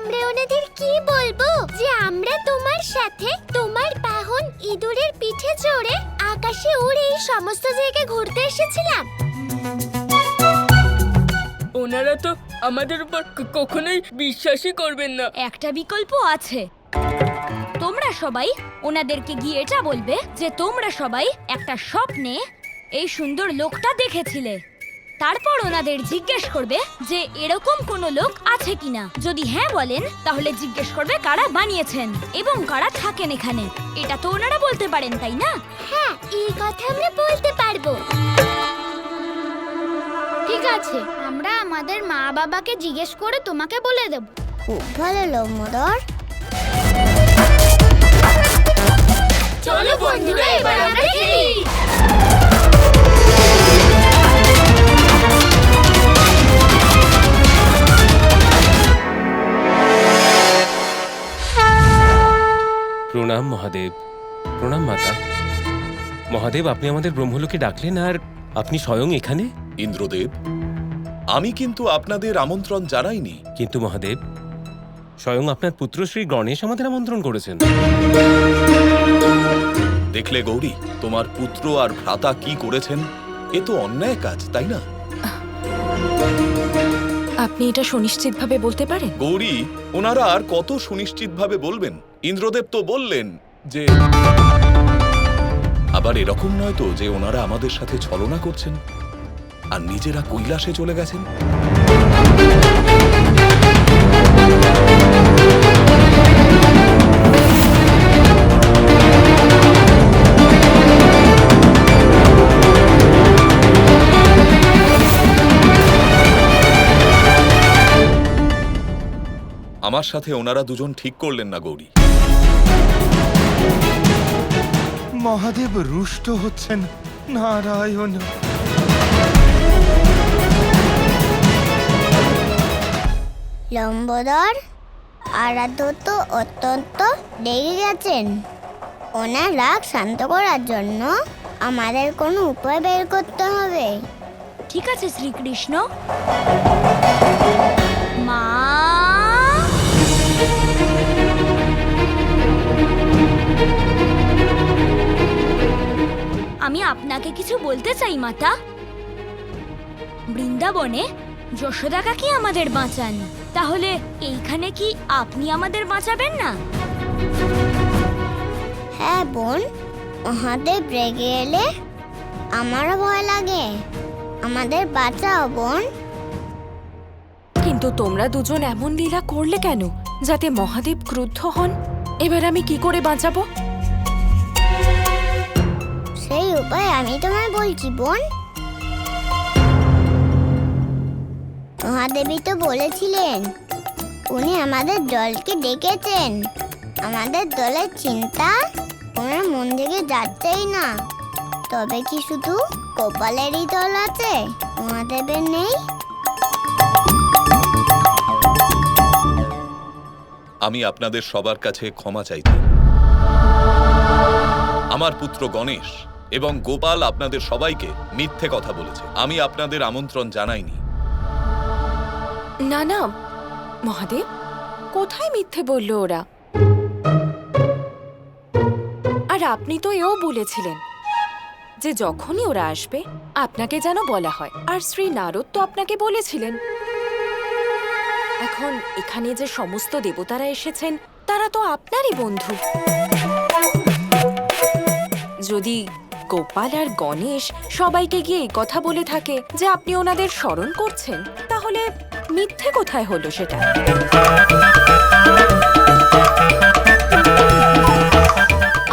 আমরা ওনাদের কি বলবো যে আমরা তোমার সাথে তোমার বাহন ইঁদুরের পিঠে চড়ে আকাশে উড়ে এই সমস্ত জায়গায় ঘুরতে এসেছিলাম? ওনারা তো আমাদের উপর কখনোই বিশ্বাসই করবেন না। একটা বিকল্প আছে। তোমরা সবাই ওনাদেরকে গিয়ে এটা বলবে যে তোমরা সবাই একটা স্বপ্নে এই সুন্দর লোকটা দেখেছিলে। তারপর ওনাদের জিজ্ঞেস করবে যে এরকম কোনো লোক আছে কিনা। যদি হ্যাঁ বলেন তাহলে জিজ্ঞেস করবে কারা বানিয়েছেন এবং কারা থাকেন এখানে। এটা তো ওনারা বলতে পারেন, তাই না? হ্যাঁ, এই কথা আমরা বলতে পারবো। ঠিক আছে, আমরা আমাদের মা বাবাকে জিজ্ঞেস করে তোমাকে বলে দেব। খুব ভালো লম্বদর। চলো বন্ধুরা, এবার আমরা খেলি। প্রণাম মহাদেব। প্রণাম মাতা। মহাদেব, আপনি আমাদের ব্রহ্মলোকে ডাকলেন আর আপনি স্বয়ং এখানে? ইন্দ্রদেব, আমি কিন্তু আপনাদের আমন্ত্রণ জানাইনি। কিন্তু মহাদেব, স্বয়ং আপনার পুত্র শ্রী গণেশ আমাদের আমন্ত্রণ করেছেন। দেখলে গৌরী, তোমার পুত্র আর ভ্রাতা কি করেছেন? এ তো অন্যায় কাজ, তাই না? আপনি এটা সুনিশ্চিতভাবে বলতে পারেন? গৌরী, ওনারা আর কত সুনিশ্চিতভাবে বলবেন? ইন্দ্রদেব তো বললেন যে আবার এরকম নয় তো যে ওনারা আমাদের সাথে ছলনা করছেন আর নিজেরা কৈলাসে চলে গেছেন। আমার সাথে ওনারা দুজন ঠিক করলেন না গৌরী। মহাদেব রুষ্ট হচ্ছেন। নারায়ণ। লম্বদর, আরাধ্য তো অত্যন্ত রেগে গেছেন। ওনার রাগ শান্ত করার জন্য আমাদের কোনো উপায় বের করতে হবে। ঠিক আছে শ্রীকৃষ্ণ। মা, আমি আপনাকে কিছু বলতে চাই মাতা। বৃন্দাবনে যশোদা কাকি আমাদের বাঁচান, তাহলে এইখানে কি আপনি আমাদের বাঁচাবেন না? হ্যাঁ বোন, মহাদেব রেগে এলে আমারও ভয় লাগে। আমাদের বাঁচাও বোন। কিন্তু তোমরা দুজন এমন লীলা করলে কেন যাতে মহাদেব ক্রুদ্ধ হন? এবার আমি কি করে বাঁচাবো? সেই উপায় আমি তোমায় বলছি বোন। মহাদেবী তো বলেছিলেন উনি আমাদের দলকে ডেকেছেন। আমাদের দলের চিন্তা ওনার মন থেকে যাচ্ছেই না। তবে কি শুধু গোপালেরই দল আছে, মহাদেবের নেই? আমি আপনাদের সবার কাছে ক্ষমা চাইছি। আমার পুত্র গণেশ এবং গোপাল আপনাদের সবাইকে মিথ্যে কথা বলেছে। আমি আপনাদের আমন্ত্রণ জানাইনি। না না মহাদেব, কোথায় মিথ্যে বলল ওরা? আর আপনি তো এও বলেছিলেন যে যখনই ওরা আসবে আপনাকে যেন বলা হয়। আর শ্রী নারদ তো আপনাকে বলেছিলেন। এখন এখানে যে সমস্ত দেবতারা এসেছেন তারা তো আপনারই বন্ধু। যদি গোপাল আর গণেশ সবাইকে গিয়ে এই কথা বলে থাকে যে আপনি ওনাদের স্মরণ করছেন, তাহলে মিথ্যে কোথায় হলো সেটা?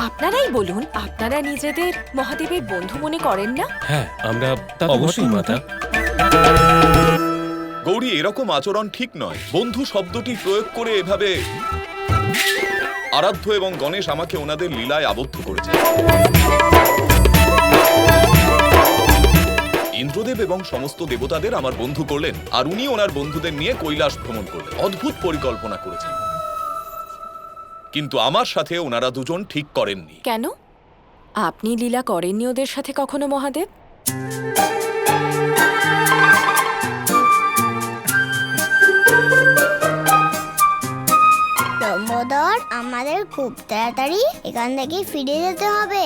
আপনারাই বলুন, আপনারা নিজেদের মহাদেবের বন্ধু মনে করেন না? হ্যাঁ, আমরা অবশ্যই মাতা। গৌরী, এরকম আচরণ ঠিক নয়। বন্ধু শব্দটি প্রয়োগ করে এভাবে আরাধ্য এবং গণেশ আমাকে ওনাদের লীলায় আবদ্ধ করেছে। ইন্দ্রদেব এবং সমস্ত দেবতাদের আমার বন্ধু করলেন আর উনি ওনার বন্ধুদের নিয়ে কৈলাস ভ্রমণ করলেন। অদ্ভুত পরিকল্পনা করেছেন, কিন্তু আমার সাথে ওনারা দুজন ঠিক করেননি। কেন? আপনি লীলা করেননি ওদের সাথে কখনো মহাদেব? সহোদর, আমাদের খুব তাড়াতাড়ি এখান থেকে ফিরে যেতে হবে।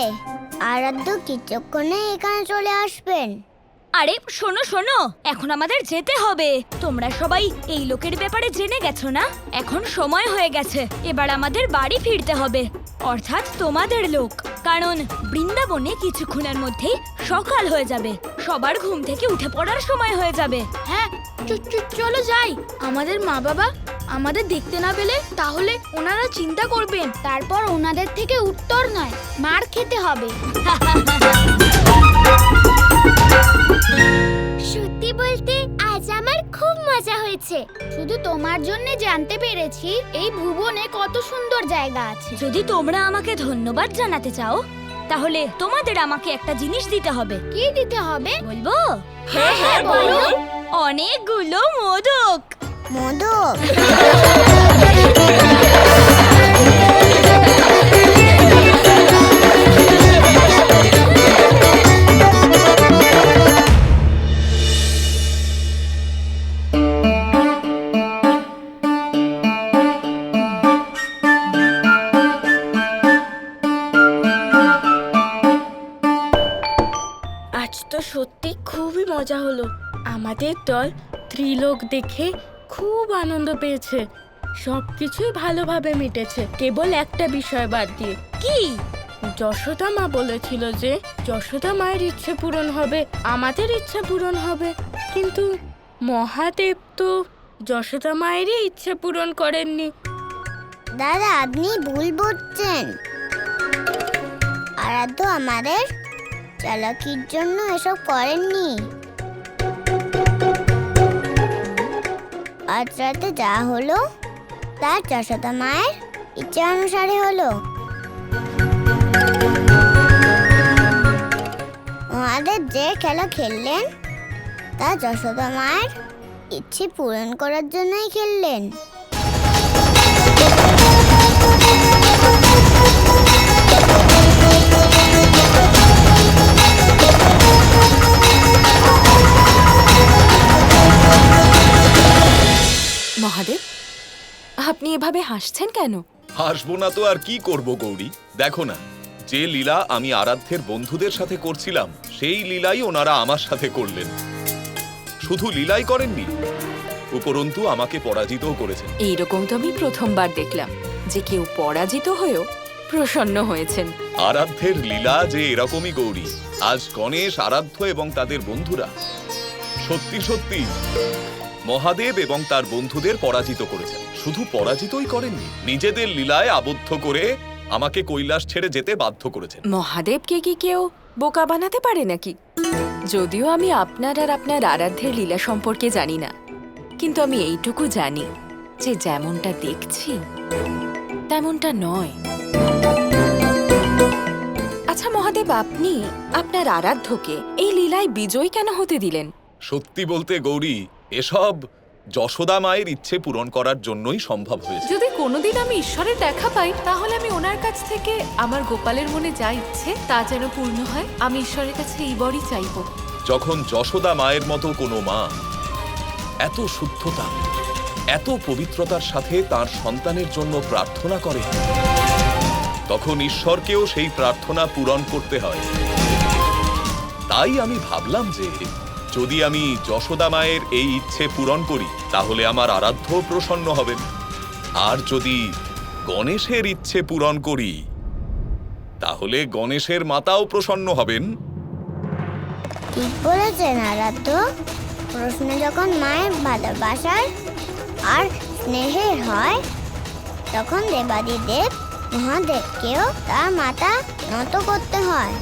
আরাধ্য কিছুক্ষণে এখানে চলে আসবেন। আরে শোনো শোনো, এখন আমাদের যেতে হবে। তোমরা সবাই এই লোকের ব্যাপারে জেনে গেছো না? এখন সময় হয়ে গেছে, এবার আমাদের বাড়ি ফিরতে হবে, অর্থাৎ তোমাদের লোক। কারণ বৃন্দাবনে কিছুক্ষণের মধ্যেই সকাল হয়ে যাবে, সবার ঘুম থেকে উঠে পড়ার সময় হয়ে যাবে। হ্যাঁ, চলো যাই। আমাদের মা বাবা আমাদের দেখতে না পেলে তাহলে ওনারা চিন্তা করবেন, তারপর ওনাদের থেকে উত্তর নয় মার খেতে হবে। সত্যি বলতে আজ আমার খুব মজা হয়েছে। শুধু তোমার জন্য জানতে পেরেছি এই ভুবনে কত সুন্দর জায়গা আছে। যদি তোমরা আমাকে ধন্যবাদ জানাতে চাও, তাহলে তোমাদের আমাকে একটা জিনিস দিতে হবে। কি দিতে হবে? বলবো? হ্যাঁ হ্যাঁ বলো। অনেকগুলো মোদক। মোদক? আজ তো সত্যি খুবই মজা হলো। আমাদের দল ত্রিলোক দেখে খুব আনন্দ পেয়েছে। সবকিছুই ভালোভাবে মিটেছে, কেবল একটা বিষয় বাদ দিয়ে। কি? যশোদা মা বলেছিল যে যশোদা মায়ের ইচ্ছে পূরণ হবে, আমাদের ইচ্ছে পূরণ হবে। কিন্তু মহাদেব তো যশোদা মায়েরই ইচ্ছে পূরণ করেননি। দাদা, আপনি ভুল বুঝছেন। আরাধ্য আমাদের চালাকির জন্য এসব করেননি। আজ রাতে যা হলো তা যশোদা মায়ের ইচ্ছে অনুসারে হলো। মহাদেব যে খেলা খেললেন তা যশোদা মায়ের ইচ্ছে পূরণ করার জন্যই খেললেন। মহাদেব, আপনি এভাবে হাসছেন কেন? হাসবো না তো আর কি করব গৌরী? দেখো না, যে লীলা আমি আরাধ্যের বন্ধুদের সাথে করছিলাম সেই লীলাই ওনারা আমার সাথে করলেন। শুধু লীলাই করেননি, উপরন্তু আমাকে পরাজিতও করেছেন। এইরকম তো আমি প্রথমবার দেখলাম যে কেউ পরাজিত হয়েও প্রসন্ন হয়েছেন। আরাধ্যের লীলা যে এরকমই গৌরী। আজ গণেশ, আরাধ্য এবং তাদের বন্ধুরা সত্যি সত্যি মহাদেব এবং তার বন্ধুদের পরাজিত করেছেন। শুধু পরাজিতই করেননি, নিজেদের লীলায় আবদ্ধ করে আমাকে কৈলাস ছেড়ে যেতে বাধ্য করেছেন। মহাদেবকে কি কেউ বোকা বানাতে পারে নাকি? যদিও আমি আপনার আর আপনার আরাধ্যের লীলা সম্পর্কে জানি না, কিন্তু আমি এইটুকু জানি যে যেমনটা দেখছি তেমনটা নয়। আচ্ছা মহাদেব, আপনি আপনার আরাধ্যকে এই লীলায় বিজয়ী কেন হতে দিলেন? সত্যি বলতে গৌরী, এসব যশোদা মায়ের ইচ্ছে পূরণ করার জন্যই সম্ভব হয়েছে। যদি কোনোদিন আমি ঈশ্বরের দেখা পাই, তাহলে আমি ওনার কাছ থেকে আমার গোপালের মনে যা ইচ্ছে তা যেন পূর্ণ হয়, আমি ঈশ্বরের কাছে এই বরই চাইব। যখন যশোদা মায়ের মতো কোনো মা এত শুদ্ধতা, এত পবিত্রতার সাথে তার সন্তানের জন্য প্রার্থনা করে, তখন ঈশ্বরকেও সেই প্রার্থনা পূরণ করতে হয়। তাই আমি ভাবলাম যে যদি আমি যশোদা মায়ের এই ইচ্ছে পূরণ করি তাহলে আমার আরাধ্য প্রসন্ন হবেন, আর যদি গণেশের ইচ্ছে পূরণ করি তাহলে গণেশের মাতাও প্রসন্ন হবেন। ঠিক বলেছেন আরাধ্য। প্রশ্ন যখন মায়ের ভালোবাসার আর স্নেহের হয়, তখন দেবাদিদেব মহাদেবকেও তার মাথা নত করতে হয়।